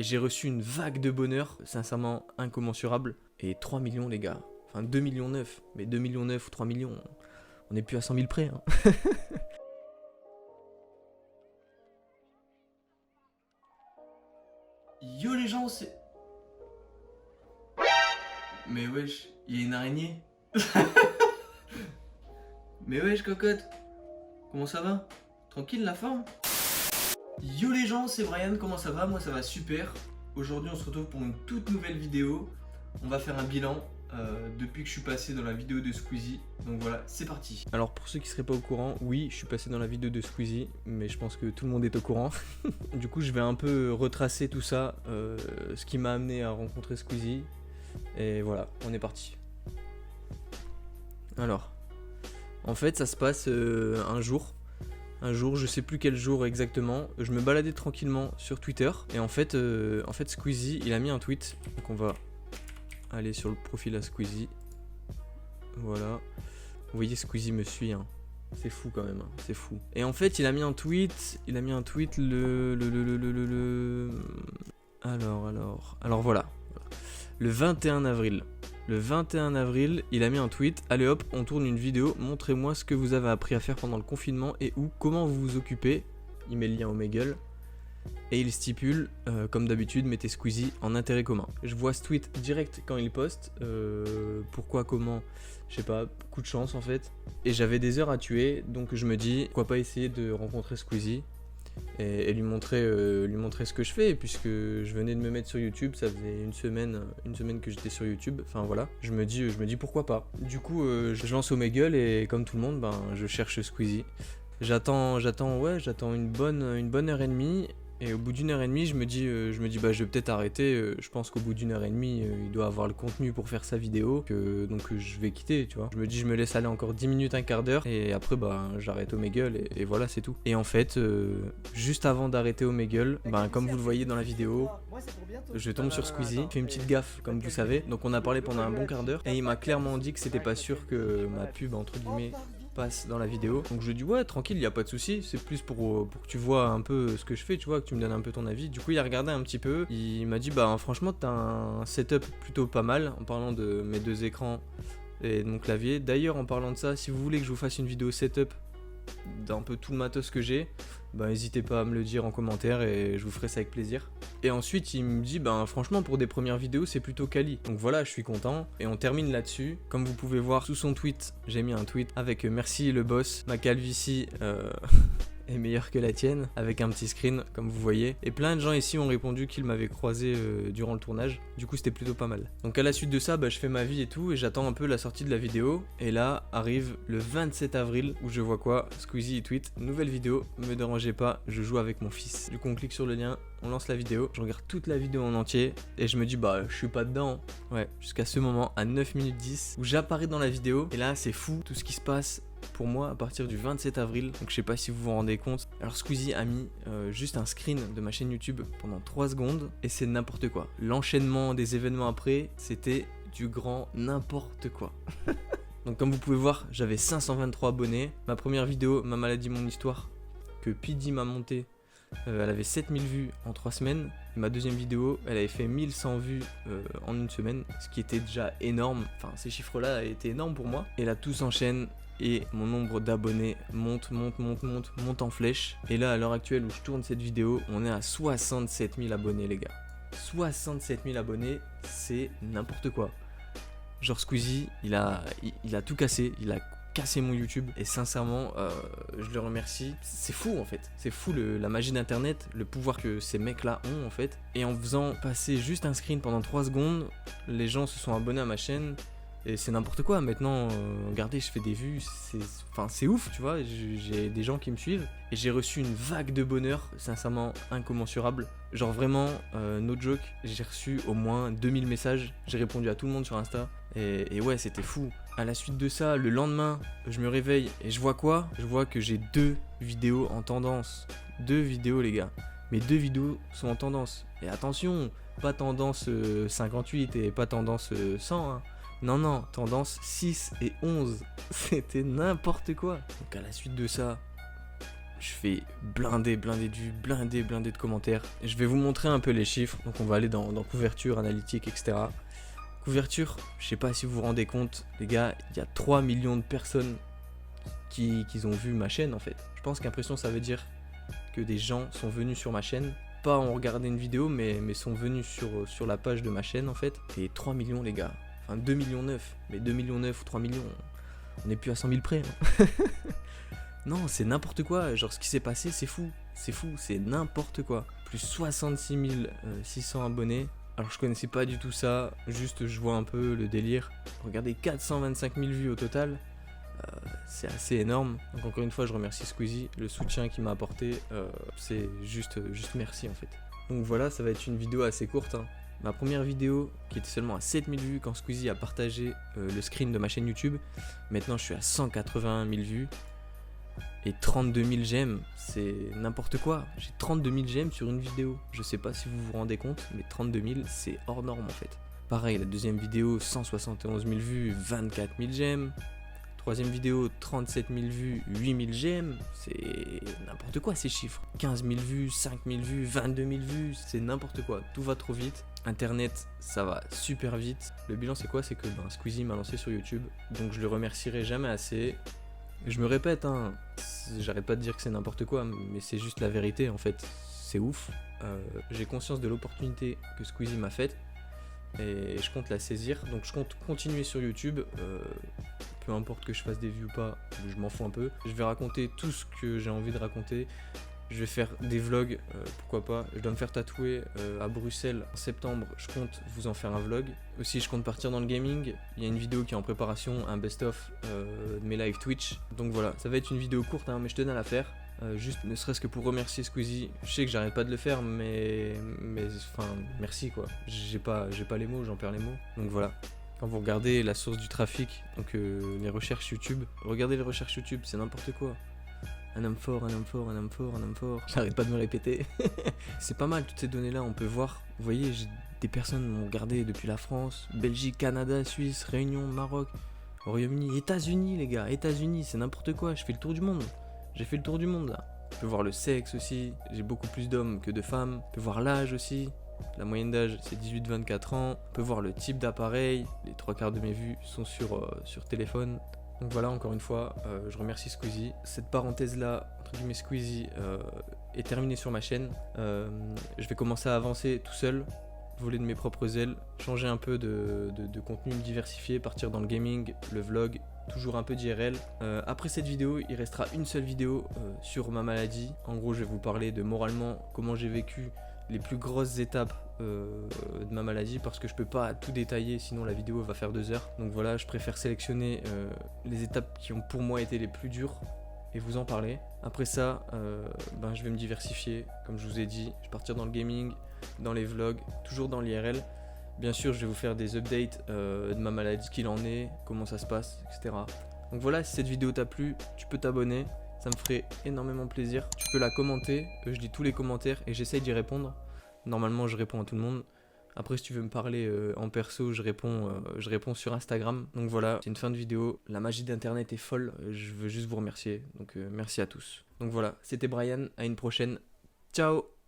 Et j'ai reçu une vague de bonheur, sincèrement incommensurable. Et 3 millions les gars, enfin 2 millions 9, mais 2 millions 9 ou 3 millions, on n'est plus à 100 000 près. Hein. Yo les gens, c'est... Mais wesh, il y a une araignée. Mais wesh cocotte, comment ça va? Tranquille la forme? Yo les gens, c'est Brian, comment ça va? Moi ça va super. Aujourd'hui on se retrouve pour une toute nouvelle vidéo. On va faire un bilan depuis que je suis passé dans la vidéo de Squeezie. Donc voilà, c'est parti. Alors pour ceux qui seraient pas au courant, oui, je suis passé dans la vidéo de Squeezie, mais je pense que tout le monde est au courant. Du coup je vais un peu retracer tout ça, ce qui m'a amené à rencontrer Squeezie. Et voilà, on est parti. Alors, en fait ça se passe un jour, je sais plus quel jour exactement, je me baladais tranquillement sur Twitter et en fait Squeezie il a mis un tweet, donc on va aller sur le profil à Squeezie, voilà, vous voyez Squeezie me suit, hein. C'est fou quand même, hein. C'est fou. Et en fait il a mis un tweet, alors voilà, le 21 avril. Le 21 avril, il a mis un tweet. Allez hop, on tourne une vidéo. Montrez-moi ce que vous avez appris à faire pendant le confinement et comment vous vous occupez. Il met le lien au Omegle. Et il stipule, comme d'habitude, mettez Squeezie en intérêt commun. Je vois ce tweet direct quand il poste. Pourquoi, comment, je sais pas, coup de chance en fait. Et j'avais des heures à tuer, donc je me dis, pourquoi pas essayer de rencontrer Squeezie et lui montrer ce que je fais, puisque je venais de me mettre sur YouTube, ça faisait une semaine que j'étais sur YouTube, enfin voilà, je me dis pourquoi pas. Du coup je lance Omegle et comme tout le monde, je cherche Squeezie. J'attends une bonne heure et demie. Et au bout d'une heure et demie, je me dis je vais peut-être arrêter. Je pense qu'au bout d'une heure et demie, il doit avoir le contenu pour faire sa vidéo. Donc je vais quitter, tu vois. Je me dis, je me laisse aller encore 10 minutes, un quart d'heure. Et après, j'arrête Omegle et voilà, c'est tout. Et en fait, juste avant d'arrêter Omegle, comme vous le voyez dans la vidéo, je tombe sur Squeezie. Il fait une petite gaffe, comme vous savez. Donc on a parlé pendant un bon quart d'heure. Et il m'a clairement dit que c'était pas sûr que ma pub, entre guillemets, passe dans la vidéo. Donc je lui dis ouais tranquille, y a pas de souci, c'est plus pour que tu vois un peu ce que je fais, tu vois, que tu me donnes un peu ton avis. Du coup il a regardé un petit peu, il m'a dit franchement t'as un setup plutôt pas mal en parlant de mes deux écrans et de mon clavier. D'ailleurs en parlant de ça, si vous voulez que je vous fasse une vidéo setup d'un peu tout le matos que j'ai, n'hésitez pas à me le dire en commentaire et je vous ferai ça avec plaisir. Et ensuite il me dit franchement pour des premières vidéos c'est plutôt quali. Donc voilà, je suis content et on termine là-dessus. Comme vous pouvez voir sous son tweet, j'ai mis un tweet avec merci le boss, ma calvitie est meilleure que la tienne, avec un petit screen comme vous voyez. Et plein de gens ici ont répondu qu'ils m'avaient croisé durant le tournage. Du coup c'était plutôt pas mal. Donc à la suite de ça, je fais ma vie et tout et j'attends un peu la sortie de la vidéo. Et là arrive le 27 avril où je vois quoi? Squeezie il tweet, nouvelle vidéo, me dérangez pas, je joue avec mon fils. Du coup on clique sur le lien, on lance la vidéo, je regarde toute la vidéo en entier et je me dis je suis pas dedans. Ouais, jusqu'à ce moment à 9 minutes 10 où j'apparais dans la vidéo et là c'est fou tout ce qui se passe pour moi à partir du 27 avril. Donc je sais pas si vous vous rendez compte. Alors Squeezie a mis juste un screen de ma chaîne YouTube pendant 3 secondes et c'est n'importe quoi. L'enchaînement des événements après, c'était du grand n'importe quoi. Donc comme vous pouvez voir, j'avais 523 abonnés. Ma première vidéo, ma maladie, mon histoire, que Pidi m'a monté, elle avait 7000 vues en 3 semaines. Et ma deuxième vidéo, elle avait fait 1100 vues en une semaine, ce qui était déjà énorme. Enfin, ces chiffres-là étaient énormes pour moi. Et là, tout s'enchaîne et mon nombre d'abonnés monte en flèche. Et là, à l'heure actuelle où je tourne cette vidéo, on est à 67 000 abonnés, les gars. 67 000 abonnés, c'est n'importe quoi. Genre Squeezie, il a tout cassé, il a cassé mon YouTube et sincèrement je le remercie. C'est fou en fait, c'est fou la magie d'internet, le pouvoir que ces mecs là ont en fait. Et en faisant passer juste un screen pendant 3 secondes, les gens se sont abonnés à ma chaîne. Et c'est n'importe quoi, maintenant, regardez, je fais des vues, c'est ouf, tu vois, j'ai des gens qui me suivent. Et j'ai reçu une vague de bonheur, sincèrement incommensurable. Genre vraiment, no joke, j'ai reçu au moins 2000 messages, j'ai répondu à tout le monde sur Insta. Et ouais, c'était fou. À la suite de ça, le lendemain, je me réveille et je vois quoi? Je vois que j'ai 2 vidéos en tendance. 2 vidéos, les gars. Mes 2 vidéos sont en tendance. Et attention, pas tendance 58 et pas tendance 100, hein. Non, tendance 6 et 11. C'était n'importe quoi. Donc à la suite de ça, je fais blindé de vues, blindé de commentaires. Je vais vous montrer un peu les chiffres, donc on va aller dans couverture, analytique, etc. Couverture, je sais pas si vous vous rendez compte, les gars, il y a 3 millions de personnes qui ont vu ma chaîne en fait. Je pense qu'impression ça veut dire que des gens sont venus sur ma chaîne, pas ont regardé une vidéo, mais sont venus sur la page de ma chaîne en fait. Et 3 millions les gars, enfin 2 millions 9, mais 2 millions 9 ou 3 millions, on n'est plus à 100 000 près. Hein. Non, c'est n'importe quoi, genre ce qui s'est passé c'est fou, c'est n'importe quoi. Plus 66 600 abonnés. Alors je connaissais pas du tout ça, juste je vois un peu le délire. Regardez, 425 000 vues au total, c'est assez énorme. Donc encore une fois je remercie Squeezie, le soutien qu'il m'a apporté, c'est juste merci en fait. Donc voilà, ça va être une vidéo assez courte. Hein. Ma première vidéo qui était seulement à 7000 vues quand Squeezie a partagé le screen de ma chaîne YouTube. Maintenant je suis à 181 000 vues. Et 32 000 j'aime, c'est n'importe quoi. J'ai 32 000 j'aime sur une vidéo. Je sais pas si vous vous rendez compte, mais 32 000 c'est hors norme en fait. Pareil, la deuxième vidéo, 171 000 vues, 24 000 j'aime. Troisième vidéo, 37 000 vues, 8 000 j'aime. C'est n'importe quoi ces chiffres. 15 000 vues, 5 000 vues, 22 000 vues, c'est n'importe quoi. Tout va trop vite. Internet, ça va super vite. Le bilan c'est quoi? C'est que Squeezie m'a lancé sur YouTube. Donc je le remercierai jamais assez. Je me répète, hein, j'arrête pas de dire que c'est n'importe quoi, mais c'est juste la vérité en fait, c'est ouf. J'ai conscience de l'opportunité que Squeezie m'a faite et je compte la saisir, donc je compte continuer sur YouTube, peu importe que je fasse des vues ou pas, je m'en fous un peu. Je vais raconter tout ce que j'ai envie de raconter. Je vais faire des vlogs, pourquoi pas. Je dois me faire tatouer à Bruxelles en septembre. Je compte vous en faire un vlog. Aussi, je compte partir dans le gaming. Il y a une vidéo qui est en préparation, un best-of de mes live Twitch. Donc voilà, ça va être une vidéo courte, hein, mais je tenais à la faire. Juste ne serait-ce que pour remercier Squeezie. Je sais que j'arrête pas de le faire, mais enfin, merci quoi. J'ai pas les mots, j'en perds les mots. Donc voilà. Quand vous regardez la source du trafic, donc les recherches YouTube, regardez les recherches YouTube, c'est n'importe quoi. Un homme fort, un homme fort, un homme fort, un homme fort. J'arrête pas de me répéter. C'est pas mal toutes ces données là, on peut voir. Vous voyez, des personnes m'ont regardé depuis la France, Belgique, Canada, Suisse, Réunion, Maroc, Royaume-Uni, États-Unis les gars, États-Unis, c'est n'importe quoi, je fais le tour du monde. J'ai fait le tour du monde là. On peut voir le sexe aussi, j'ai beaucoup plus d'hommes que de femmes. On peut voir l'âge aussi. La moyenne d'âge c'est 18-24 ans. On peut voir le type d'appareil. Les 3/4 de mes vues sont sur téléphone. Donc voilà, encore une fois, je remercie Squeezie. Cette parenthèse-là, entre guillemets Squeezie, est terminée sur ma chaîne. Je vais commencer à avancer tout seul, voler de mes propres ailes, changer un peu de contenu, me diversifier, partir dans le gaming, le vlog, toujours un peu d'IRL. Après cette vidéo, il restera une seule vidéo sur ma maladie. En gros, je vais vous parler de moralement comment j'ai vécu les plus grosses étapes de ma maladie, parce que je peux pas tout détailler sinon la vidéo va faire 2 heures. Donc voilà, je préfère sélectionner les étapes qui ont pour moi été les plus dures et vous en parler. Après ça, je vais me diversifier, comme je vous ai dit. Je vais partir dans le gaming, dans les vlogs, toujours dans l'IRL. Bien sûr, je vais vous faire des updates de ma maladie, qu'il en est, comment ça se passe, etc. Donc voilà, si cette vidéo t'a plu, tu peux t'abonner. Ça me ferait énormément plaisir. Tu peux la commenter, je lis tous les commentaires et j'essaye d'y répondre. Normalement, je réponds à tout le monde. Après, si tu veux me parler en perso, je réponds sur Instagram. Donc voilà, c'est une fin de vidéo. La magie d'Internet est folle. Je veux juste vous remercier. Donc merci à tous. Donc voilà, c'était Brian. À une prochaine. Ciao!